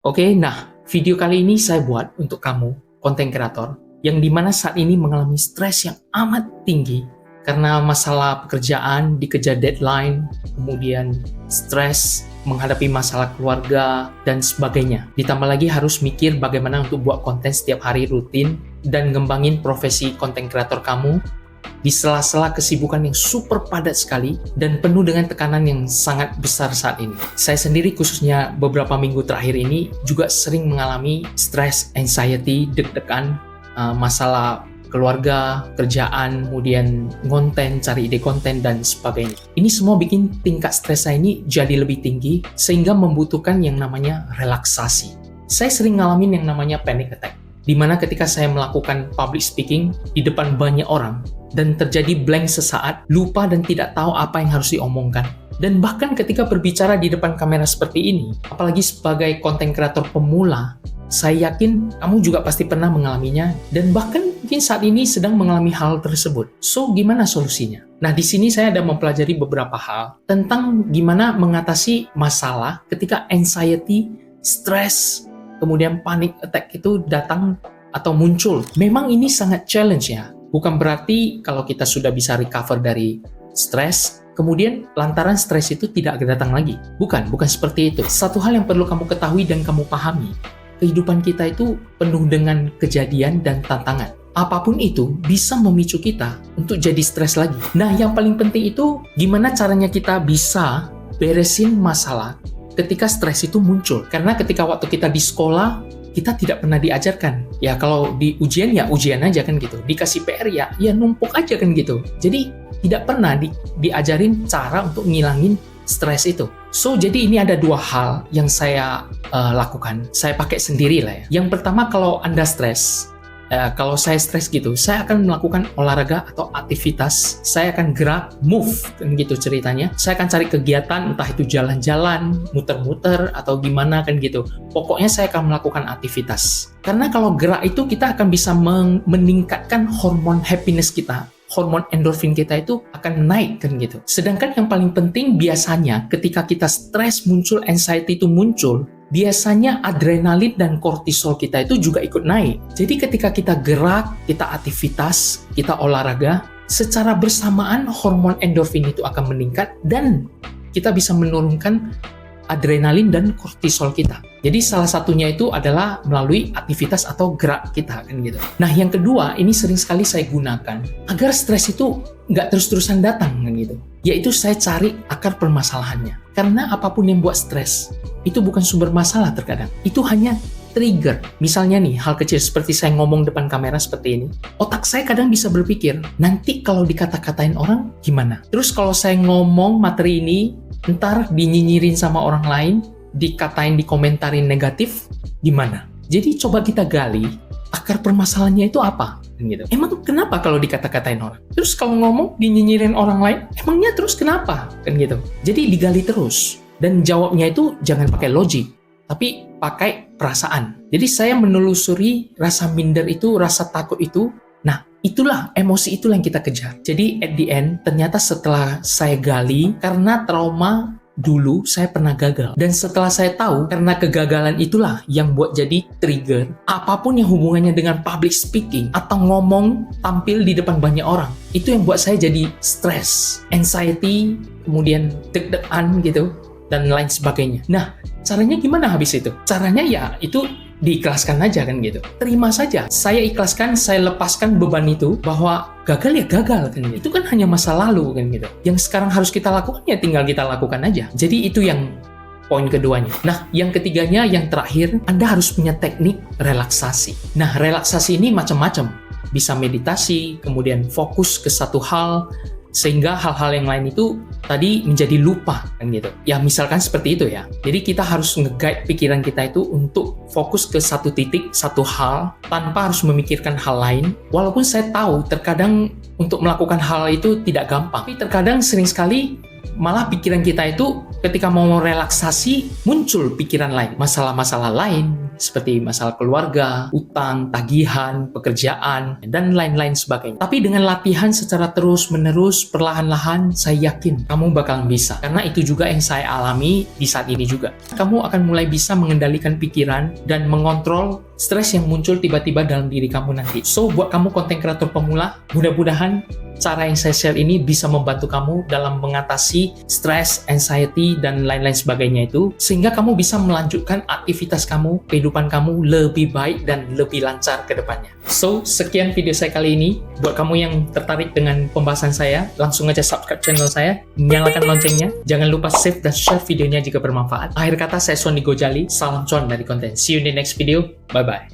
Oke, nah video kali ini saya buat untuk kamu, konten kreator, yang dimana saat ini mengalami stres yang amat tinggi karena masalah pekerjaan, dikejar deadline, kemudian stres, menghadapi masalah keluarga, dan sebagainya. Ditambah lagi harus mikir bagaimana untuk buat konten setiap hari rutin dan ngembangin profesi konten kreator kamu di sela-sela kesibukan yang super padat sekali dan penuh dengan tekanan yang sangat besar saat ini. Saya sendiri khususnya beberapa minggu terakhir ini juga sering mengalami stress, anxiety, deg-degan, masalah keluarga, kerjaan, kemudian konten, cari ide konten, dan sebagainya. Ini semua bikin tingkat stres saya ini jadi lebih tinggi sehingga membutuhkan yang namanya relaksasi. Saya sering ngalamin yang namanya panic attack, di mana ketika saya melakukan public speaking di depan banyak orang dan terjadi blank sesaat, lupa dan tidak tahu apa yang harus diomongkan. Dan bahkan ketika berbicara di depan kamera seperti ini, apalagi sebagai konten kreator pemula, saya yakin kamu juga pasti pernah mengalaminya dan bahkan mungkin saat ini sedang mengalami hal tersebut. So, gimana solusinya? Nah, di sini saya ada mempelajari beberapa hal tentang gimana mengatasi masalah ketika anxiety, stress, kemudian panic attack itu datang atau muncul. Memang ini sangat challenge ya. Bukan berarti kalau kita sudah bisa recover dari stres, kemudian lantaran stres itu tidak datang lagi. Bukan seperti itu. Satu hal yang perlu kamu ketahui dan kamu pahami, kehidupan kita itu penuh dengan kejadian dan tantangan. Apapun itu bisa memicu kita untuk jadi stres lagi. Nah, yang paling penting itu gimana caranya kita bisa beresin masalah ketika stres itu muncul. Karena ketika waktu kita di sekolah, kita tidak pernah diajarkan. Ya kalau di ujian ya ujian aja kan gitu. Dikasih PR ya numpuk aja kan gitu. Jadi tidak pernah diajarin cara untuk ngilangin stres itu. So, jadi ini ada dua hal yang saya lakukan. Saya pakai sendiri lah ya. Yang pertama, kalau Anda stres, kalau saya stres gitu, saya akan melakukan olahraga atau aktivitas. Saya akan gerak, move, kan gitu ceritanya. Saya akan cari kegiatan, entah itu jalan-jalan, muter-muter, atau gimana kan gitu. Pokoknya saya akan melakukan aktivitas. Karena kalau gerak itu kita akan bisa meningkatkan hormon happiness kita. Hormon endorfin kita itu akan naik kan gitu. Sedangkan yang paling penting biasanya ketika kita stres muncul, anxiety itu muncul, biasanya adrenalin dan kortisol kita itu juga ikut naik. Jadi ketika kita gerak, kita aktivitas, kita olahraga, secara bersamaan hormon endorfin itu akan meningkat dan kita bisa menurunkan adrenalin dan kortisol kita. Jadi salah satunya itu adalah melalui aktivitas atau gerak kita kan gitu. Nah, yang kedua, ini sering sekali saya gunakan agar stres itu nggak terus-terusan datang kan gitu. Yaitu saya cari akar permasalahannya. Karena apapun yang buat stres, itu bukan sumber masalah terkadang. Itu hanya trigger. Misalnya nih, hal kecil seperti saya ngomong depan kamera seperti ini. Otak saya kadang bisa berpikir, nanti kalau dikata-katain orang, gimana? Terus kalau saya ngomong materi ini, ntar dinyinyirin sama orang lain, dikatain, dikomentarin negatif, gimana? Jadi coba kita gali, akar permasalahannya itu apa? Gitu. Emang kenapa kalau dikata-katain orang? Terus kalau ngomong dinyinyirin orang lain, emangnya terus kenapa? Kan gitu. Jadi digali terus. Dan jawabnya itu jangan pakai logik, tapi pakai perasaan. Jadi saya menelusuri rasa minder itu, rasa takut itu. Nah, itulah, emosi itulah yang kita kejar. Jadi at the end, ternyata setelah saya gali, karena trauma dulu saya pernah gagal. Dan setelah saya tahu, karena kegagalan itulah yang buat jadi trigger, apapun yang hubungannya dengan public speaking, atau ngomong, tampil di depan banyak orang, itu yang buat saya jadi stres, anxiety, kemudian deg-degan gitu, dan lain sebagainya. Nah, caranya gimana habis itu? Caranya ya itu diikhlaskan aja kan gitu. Terima saja. Saya ikhlaskan, saya lepaskan beban itu bahwa gagal ya gagal kan gitu. Itu kan hanya masa lalu kan gitu. Yang sekarang harus kita lakukan ya tinggal kita lakukan aja. Jadi itu yang poin keduanya. Nah, yang ketiganya, yang terakhir, Anda harus punya teknik relaksasi. Nah, relaksasi ini macam-macam. Bisa meditasi, kemudian fokus ke satu hal, sehingga hal-hal yang lain itu tadi menjadi lupa kan gitu. Ya misalkan seperti itu ya. Jadi kita harus nge-guide pikiran kita itu untuk fokus ke satu titik, satu hal tanpa harus memikirkan hal lain. Walaupun saya tahu terkadang untuk melakukan hal itu tidak gampang. Tapi terkadang sering sekali malah pikiran kita itu ketika mau relaksasi muncul pikiran lain, masalah-masalah lain, seperti masalah keluarga, utang, tagihan, pekerjaan, dan lain-lain sebagainya. Tapi dengan latihan secara terus-menerus, perlahan-lahan, saya yakin kamu bakalan bisa. Karena itu juga yang saya alami di saat ini juga. Kamu akan mulai bisa mengendalikan pikiran dan mengontrol stres yang muncul tiba-tiba dalam diri kamu nanti. So, buat kamu konten kreator pemula, mudah-mudahan cara yang saya share ini bisa membantu kamu dalam mengatasi stres, anxiety, dan lain-lain sebagainya itu, sehingga kamu bisa melanjutkan aktivitas kamu, kehidupan kamu lebih baik dan lebih lancar ke depannya. So, sekian video saya kali ini. Buat kamu yang tertarik dengan pembahasan saya, langsung aja subscribe channel saya, nyalakan loncengnya, jangan lupa save dan share videonya jika bermanfaat. Akhir kata, saya Sony Gojali, salam cuan dari konten. See you in the next video, bye-bye.